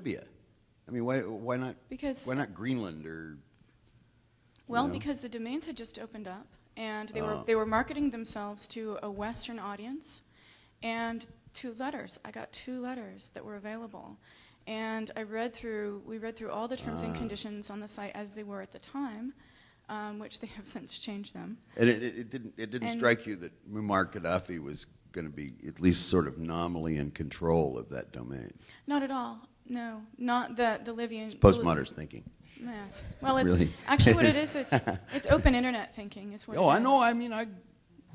Libya? I mean, why not? Because why not Greenland or? Well, because the domains had just opened up, and they were marketing themselves to a Western audience, and 2 letters. I got 2 letters that were available, and we read through all the terms and conditions on the site as they were at the time, which they have since changed them. And it didn't strike you that Muammar Gaddafi was going to be at least sort of nominally in control of that domain? Not at all. No, not the Libyan. It's postmodern thinking. Yes. Well, it's really? actually what it is. It's open internet thinking. Is what. Oh, it is. I know. I mean,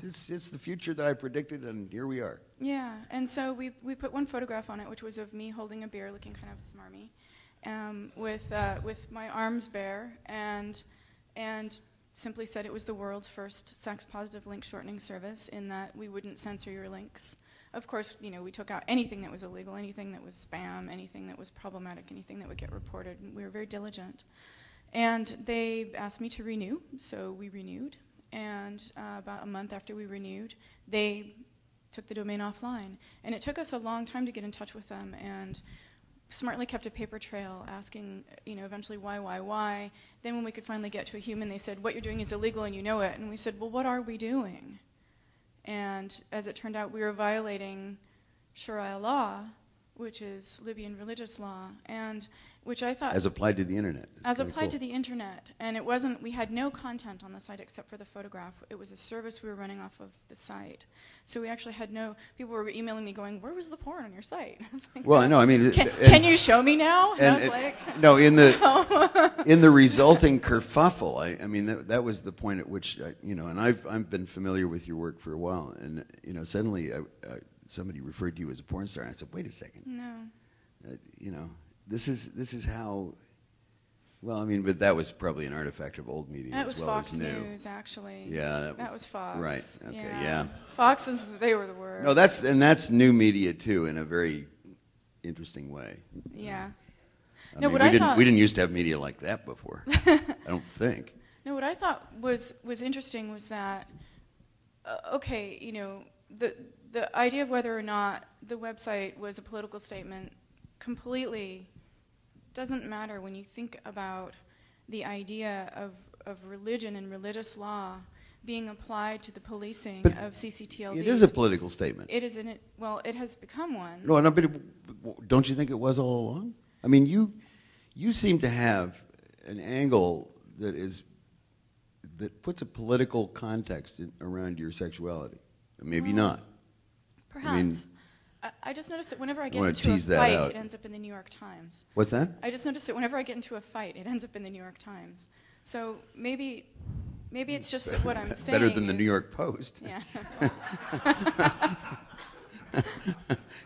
it's the future that I predicted, and here we are. Yeah, and so we put 1 photograph on it, which was of me holding a beer, looking kind of smarmy, with my arms bare, and simply said it was the world's first sex-positive link shortening service, in that we wouldn't censor your links. Of course, we took out anything that was illegal, anything that was spam, anything that was problematic, anything that would get reported. And we were very diligent. And they asked me to renew, so we renewed. And about a month after we renewed, they took the domain offline. And it took us a long time to get in touch with them, and smartly kept a paper trail asking, eventually why. Then when we could finally get to a human, they said, what you're doing is illegal and you know it. And we said, well, what are we doing? And as it turned out, we were violating Sharia law, which is Libyan religious law, and which I thought... As applied to the internet. As applied to the internet. And it wasn't, we had no content on the site except for the photograph. It was a service we were running off of the site. So we actually had no, people were emailing me going, where was the porn on your site? I was like, well, I know, I mean... Can you show me now? And I was like... No, in the resulting kerfuffle, I mean, that was the point at which, and I've been familiar with your work for a while, and, suddenly somebody referred to you as a porn star, and I said, wait a second. No. This is how, well, I mean, but that was probably an artifact of old media as well as new. That was Fox News, actually. Yeah. That was Fox. Right, okay, yeah. Fox they were the word. No, that's new media, too, in a very interesting way. Yeah. I mean, we didn't used to have media like that before, I don't think. No, what I thought was interesting was that, the idea of whether or not the website was a political statement completely doesn't matter when you think about the idea of religion and religious law being applied to the policing of CCTLDs. It is a political statement. It is, well, it has become one. No, but don't you think it was all along? I mean, you seem to have an angle that puts a political context around your sexuality. Maybe not. Perhaps. I mean, I just noticed that whenever I get into a fight, it ends up in the New York Times. What's that? I just noticed that whenever I get into a fight, it ends up in the New York Times. So maybe it's just that what I'm saying better than the New York Post. Yeah.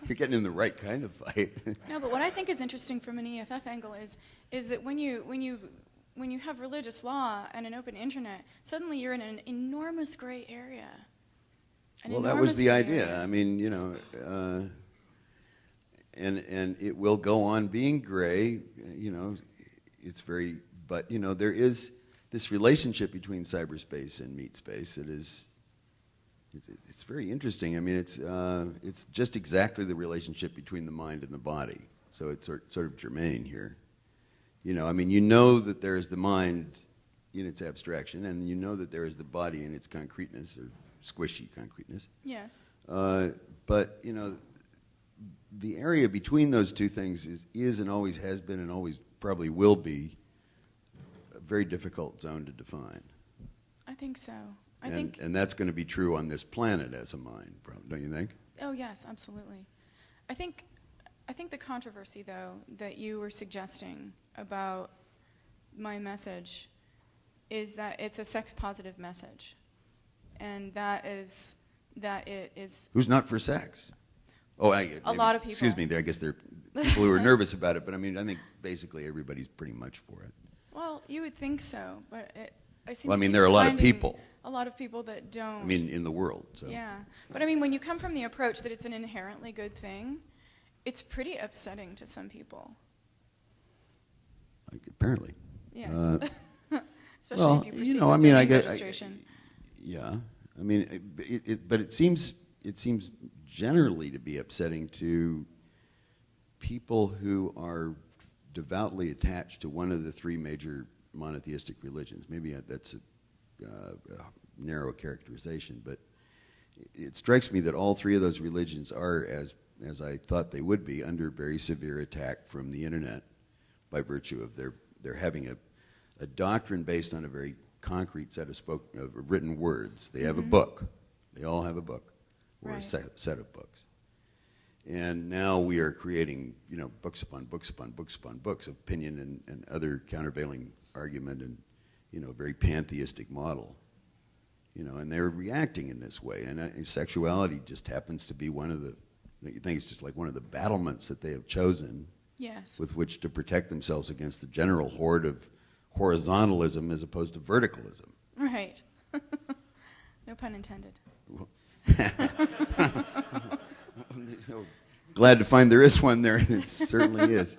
You're getting in the right kind of fight. No, but what I think is interesting from an EFF angle is that when you have religious law and an open internet, suddenly you're in an enormous gray area. Well, that was the idea. I mean, and it will go on being gray. It's very, but there is this relationship between cyberspace and meat space that is, it's very interesting. I mean, it's just exactly the relationship between the mind and the body. So it's sort of germane here. I mean, that there is the mind in its abstraction, and that there is the body in its concreteness, or squishy concreteness. Yes. But the area between those two things is and always has been and always probably will be a very difficult zone to define. I think so. And that's going to be true on this planet as a mind, don't you think? Oh yes, absolutely. I think the controversy, though, that you were suggesting about my message is that it's a sex-positive message. And that it is... Who's not for sex? Oh, a lot of people. Excuse me, I guess there are people who are nervous about it, but I mean, I think basically everybody's pretty much for it. Well, you would think so, but there are a lot of people. A lot of people that don't. I mean, in the world. So. Yeah, but I mean, when you come from the approach that it's an inherently good thing, it's pretty upsetting to some people. Apparently. Yes. Especially if you proceed with registration. Yeah, I mean, but it seems generally to be upsetting to people who are devoutly attached to one of the three major monotheistic religions. Maybe that's a narrow characterization, but it strikes me that all three of those religions are, as I thought they would be, under very severe attack from the internet by virtue of their having a doctrine based on a very concrete set of written words. They have a book. They all have a book, or a set of books. And now we are creating, books upon books upon books upon books of opinion and other countervailing argument and, very pantheistic model. And they're reacting in this way. And sexuality just happens to be one of the, you think it's just like one of the battlements that they have chosen with which to protect themselves against the general horde of horizontalism as opposed to verticalism. Right. No pun intended. Glad to find there is one there, and it certainly is.